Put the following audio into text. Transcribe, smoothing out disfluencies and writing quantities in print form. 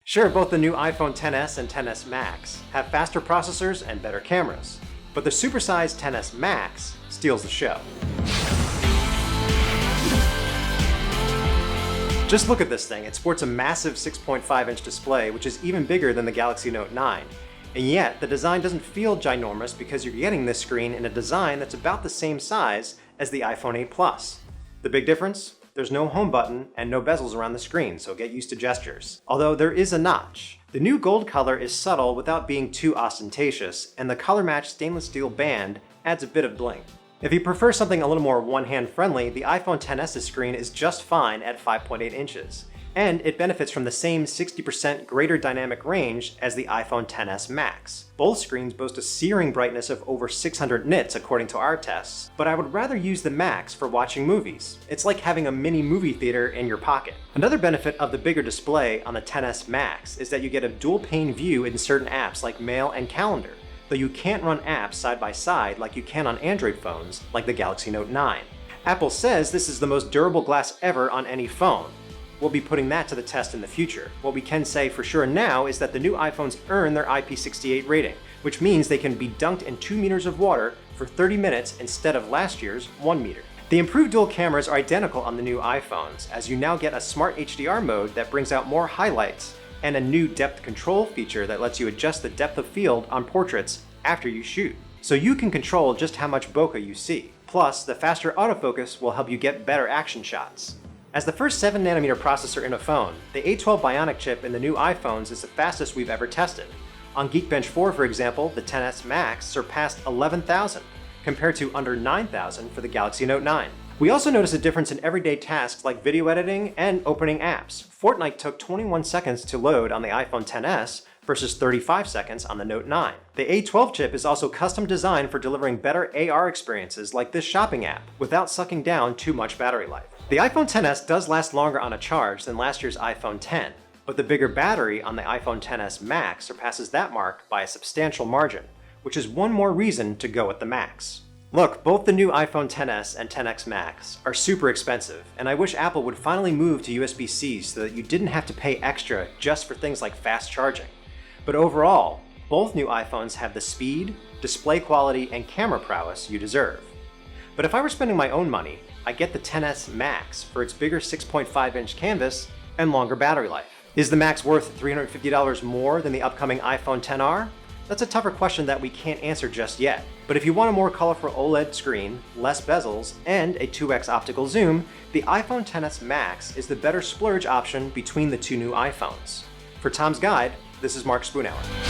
Sure, both the new iPhone XS and XS Max have faster processors and better cameras, but the supersized XS Max steals the show. Just look at this thing. It sports a massive 6.5-inch display, which is even bigger than the Galaxy Note 9. And yet, the design doesn't feel ginormous because you're getting this screen in a design that's about the same size as the iPhone 8 Plus. The big difference? There's no home button and no bezels around the screen, so get used to gestures. Although there is a notch. The new gold color is subtle without being too ostentatious, and the color-matched stainless steel band adds a bit of bling. If you prefer something a little more one-hand friendly, the iPhone XS's screen is just fine at 5.8 inches. And it benefits from the same 60% greater dynamic range as the iPhone XS Max. Both screens boast a searing brightness of over 600 nits according to our tests, but I would rather use the Max for watching movies. It's like having a mini movie theater in your pocket. Another benefit of the bigger display on the XS Max is that you get a dual pane view in certain apps like Mail and Calendar, though you can't run apps side by side like you can on Android phones like the Galaxy Note 9. Apple says this is the most durable glass ever on any phone. We'll be putting that to the test in the future. What we can say for sure now is that the new iPhones earn their IP68 rating, which means they can be dunked in 2 meters of water for 30 minutes instead of last year's 1 meter. The improved dual cameras are identical on the new iPhones, as you now get a smart HDR mode that brings out more highlights, and a new depth control feature that lets you adjust the depth of field on portraits after you shoot. So you can control just how much bokeh you see. Plus, the faster autofocus will help you get better action shots. As the first 7nm processor in a phone, the A12 Bionic chip in the new iPhones is the fastest we've ever tested. On Geekbench 4, for example, the XS Max surpassed 11,000, compared to under 9,000 for the Galaxy Note 9. We also notice a difference in everyday tasks like video editing and opening apps. Fortnite took 21 seconds to load on the iPhone XS versus 35 seconds on the Note 9. The A12 chip is also custom designed for delivering better AR experiences like this shopping app, without sucking down too much battery life. The iPhone XS does last longer on a charge than last year's iPhone X, but the bigger battery on the iPhone XS Max surpasses that mark by a substantial margin, which is one more reason to go with the Max. Look, both the new iPhone XS and XS Max are super expensive, and I wish Apple would finally move to USB-C so that you didn't have to pay extra just for things like fast charging. But overall, both new iPhones have the speed, display quality, and camera prowess you deserve. But if I were spending my own money, I get the XS Max for its bigger 6.5-inch canvas and longer battery life. Is the Max worth $350 more than the upcoming iPhone XR? That's a tougher question that we can't answer just yet. But if you want a more colorful OLED screen, less bezels, and a 2x optical zoom, the iPhone XS Max is the better splurge option between the two new iPhones. For Tom's Guide, this is Mark Spoonhour.